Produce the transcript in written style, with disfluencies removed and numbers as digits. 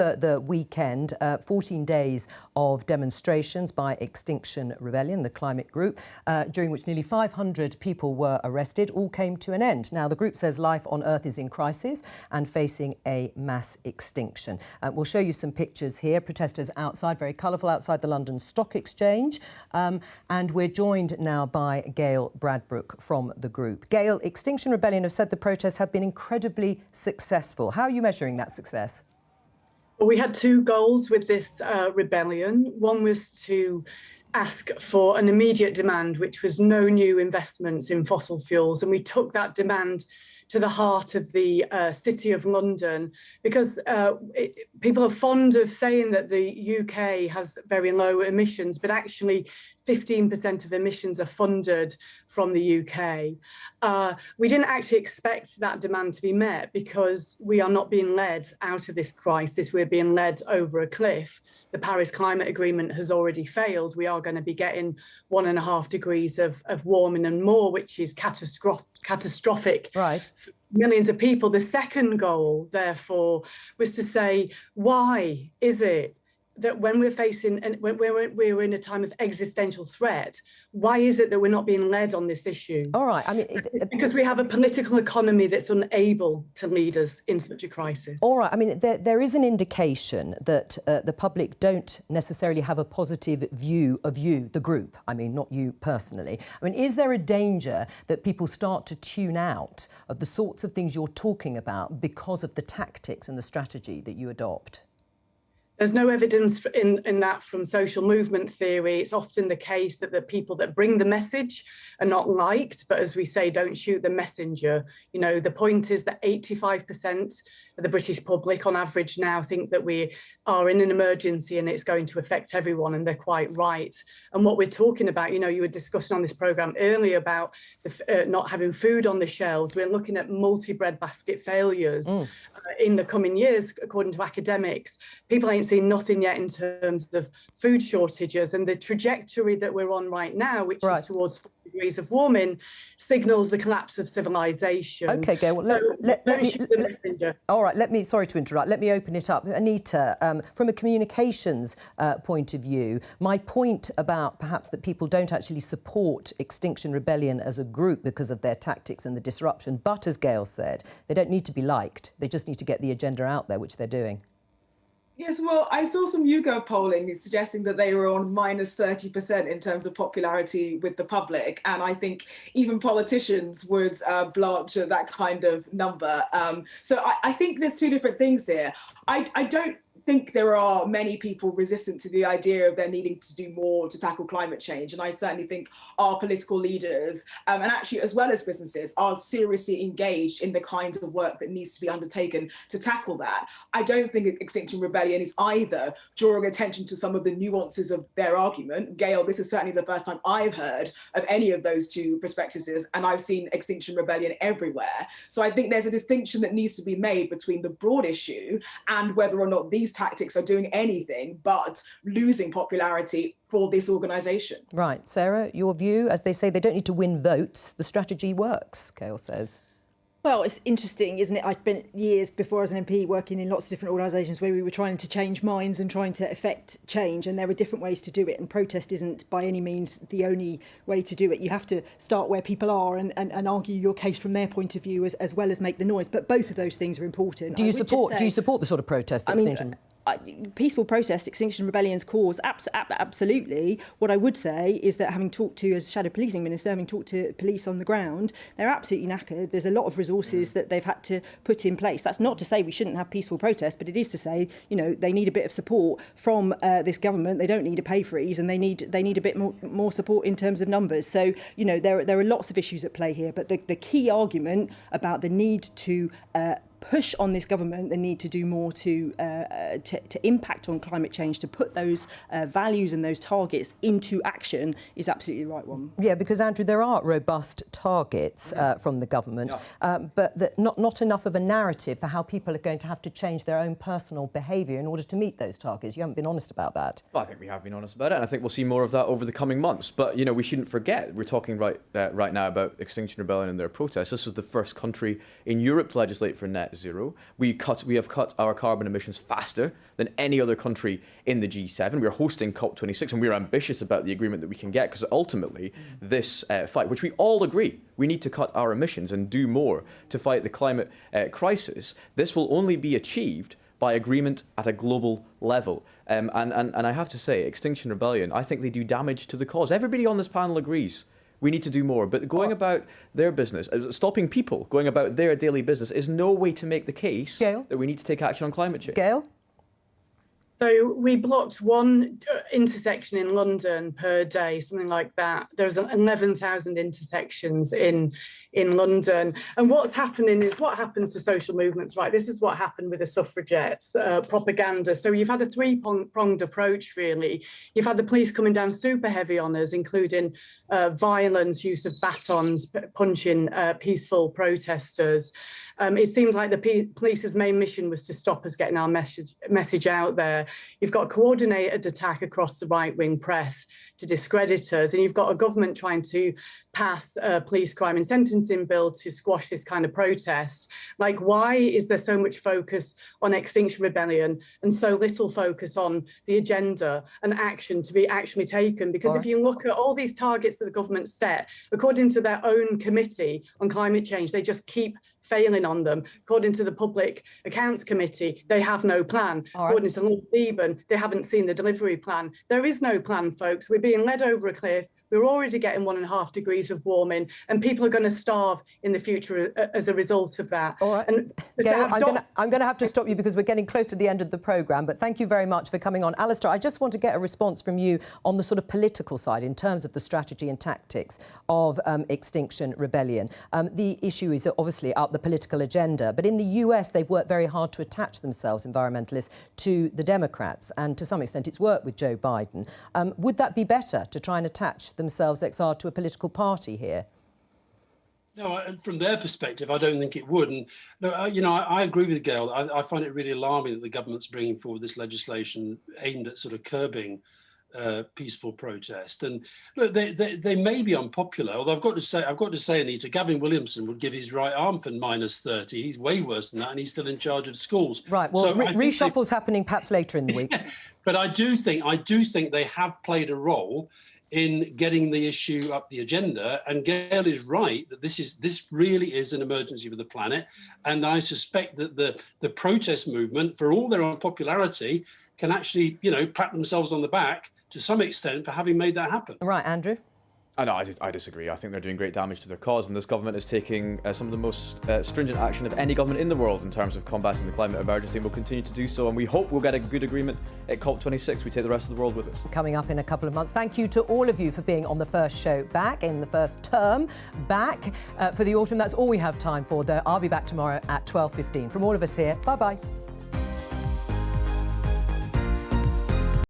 The weekend, 14 days of demonstrations by Extinction Rebellion, the climate group, during which nearly 500 people were arrested, all came to an end. Now, the group says life on Earth is in crisis and facing a mass extinction. We'll show you some pictures here. Protesters outside, very colourful, outside the London Stock Exchange. And we're joined now by Gail Bradbrook from the group. Gail, Extinction Rebellion have said the protests have been incredibly successful. How are you measuring that success? Well, we had two goals with this rebellion. One was to ask for an immediate demand, which was no new investments in fossil fuels. And we took that demand to the heart of the City of London, because people are fond of saying that the UK has very low emissions, but actually 15% of emissions are funded from the UK. We didn't actually expect that demand to be met because we are not being led out of this crisis. We're being led over a cliff. The Paris Climate Agreement has already failed. We are going to be getting 1.5 degrees of warming and more, which is catastrophic right. for millions of people. The second goal, therefore, was to say, why is it that when we're facing and when we're in a time of existential threat, why is it that we're not being led on this issue? All right. I mean, because we have a political economy that's unable to lead us in such a crisis. All right. I mean, there is an indication that the public don't necessarily have a positive view of you, the group. I mean, not you personally. I mean, is there a danger that people start to tune out of the sorts of things you're talking about because of the tactics and the strategy that you adopt? There's no evidence in that from social movement theory. It's often the case that the people that bring the message are not liked, but as we say, don't shoot the messenger. You know, the point is that 85% of the British public on average now think that we are in an emergency and it's going to affect everyone, and they're quite right. And what we're talking about, you know, you were discussing on this programme earlier about the, not having food on the shelves. We're looking at multi-breadbasket failures in the coming years, according to academics. People ain't seen nothing yet in terms of food shortages, and the trajectory that we're on right now, which is towards 4 degrees of warming, signals the collapse of civilization. Okay, Gail, well, all right, sorry to interrupt, let me open it up. Anita, from a communications point of view, my point about perhaps that people don't actually support Extinction Rebellion as a group because of their tactics and the disruption, but as Gail said, they don't need to be liked, they just need to get the agenda out there, which they're doing. Yes, well, I saw some YouGov polling suggesting that they were on minus 30% in terms of popularity with the public. And I think even politicians would blanch at that kind of number. So I think there's two different things here. I don't think there are many people resistant to the idea of there needing to do more to tackle climate change. And I certainly think our political leaders, and actually as well as businesses, are seriously engaged in the kind of work that needs to be undertaken to tackle that. I don't think Extinction Rebellion is either drawing attention to some of the nuances of their argument. Gail, this is certainly the first time I've heard of any of those two perspectives, and I've seen Extinction Rebellion everywhere. So I think there's a distinction that needs to be made between the broad issue and whether or not these tactics are doing anything but losing popularity for this organisation. Right. Sarah, your view, as they say, they don't need to win votes. The strategy works, Gail says. Well, it's interesting, isn't it? I spent years before as an MP working in lots of different organisations where we were trying to change minds and trying to effect change, and there are different ways to do it, and protest isn't by any means the only way to do it. You have to start where people are and argue your case from their point of view as well as make the noise, but both of those things are important. Do you support the sort of protest that Extinction? Peaceful protest, Extinction Rebellion's cause, absolutely. What I would say is that having talked to, as Shadow Policing Minister, having talked to police on the ground, they're absolutely knackered. There's a lot of resources that they've had to put in place. That's not to say we shouldn't have peaceful protest, but it is to say, you know, they need a bit of support from this government. They don't need a pay freeze, and they need a bit more support in terms of numbers. So, you know, there are lots of issues at play here, but the key argument about the need to push on this government, the need to do more to impact on climate change, to put those values and those targets into action is absolutely the right one. Yeah, because, Andrew, there are robust targets from the government, but not enough of a narrative for how people are going to have to change their own personal behaviour in order to meet those targets. You haven't been honest about that. Well, I think we have been honest about it, and I think we'll see more of that over the coming months. But, you know, we shouldn't forget, we're talking right now about Extinction Rebellion and their protests. This was the first country in Europe to legislate for net net zero. We have cut our carbon emissions faster than any other country in the G7. We're hosting COP26, and we're ambitious about the agreement that we can get, because ultimately this fight, which we all agree, we need to cut our emissions and do more to fight the climate crisis. This will only be achieved by agreement at a global level. And I have to say, Extinction Rebellion, I think they do damage to the cause. Everybody on this panel agrees we need to do more, but going about their business, stopping people going about their daily business, is no way to make the case Gail? that we need to take action on climate change. Gail? So we blocked one intersection in London per day, something like that. There's 11,000 intersections in London. And what's happening is what happens to social movements, right? This is what happened with the suffragettes, propaganda. So you've had a three-pronged approach, really. You've had the police coming down super heavy on us, including violence, use of batons, punching peaceful protesters. It seems like the police's main mission was to stop us getting our message out there. You've got a coordinated attack across the right-wing press to discredit us, and you've got a government trying to pass a police crime and sentencing bill to squash this kind of protest. Like, why is there so much focus on Extinction Rebellion and so little focus on the agenda and action to be actually taken? Because if you look at all these targets that the government set, according to their own committee on climate change, they just keep failing on them. According to the Public Accounts Committee, they have no plan. According to Lord Deben, they haven't seen the delivery plan. There is no plan, folks. We're being led over a cliff. We're already getting 1.5 degrees of warming, and people are going to starve in the future as a result of that. All right. And Gail, I'm going to have to stop you because we're getting close to the end of the programme, but thank you very much for coming on. Alistair, I just want to get a response from you on the sort of political side in terms of the strategy and tactics of Extinction Rebellion. The issue is obviously up the political agenda, but in the US, they've worked very hard to attach themselves, environmentalists, to the Democrats, and to some extent it's worked with Joe Biden. Would that be better to try and attach themselves, XR, to a political party here? No, from their perspective, I don't think it would. And I agree with Gail. I find it really alarming that the government's bringing forward this legislation aimed at sort of curbing peaceful protest. And look, they may be unpopular. Although I've got to say, Anita, Gavin Williamson would give his right arm for -30. He's way worse than that, and he's still in charge of schools. Right. Well, so reshuffle's happening perhaps later in the week. But I do think they have played a role in getting the issue up the agenda. And Gail is right that this really is an emergency for the planet. And I suspect that the protest movement, for all their unpopularity, can actually, pat themselves on the back to some extent for having made that happen. Right, Andrew? No, I disagree. I think they're doing great damage to their cause, and this government is taking some of the most stringent action of any government in the world in terms of combating the climate emergency, and will continue to do so. And we hope we'll get a good agreement at COP26. We take the rest of the world with us. Coming up in a couple of months. Thank you to all of you for being on the first show back, in the first term back for the autumn. That's all we have time for, though. I'll be back tomorrow at 12:15. From all of us here, bye-bye.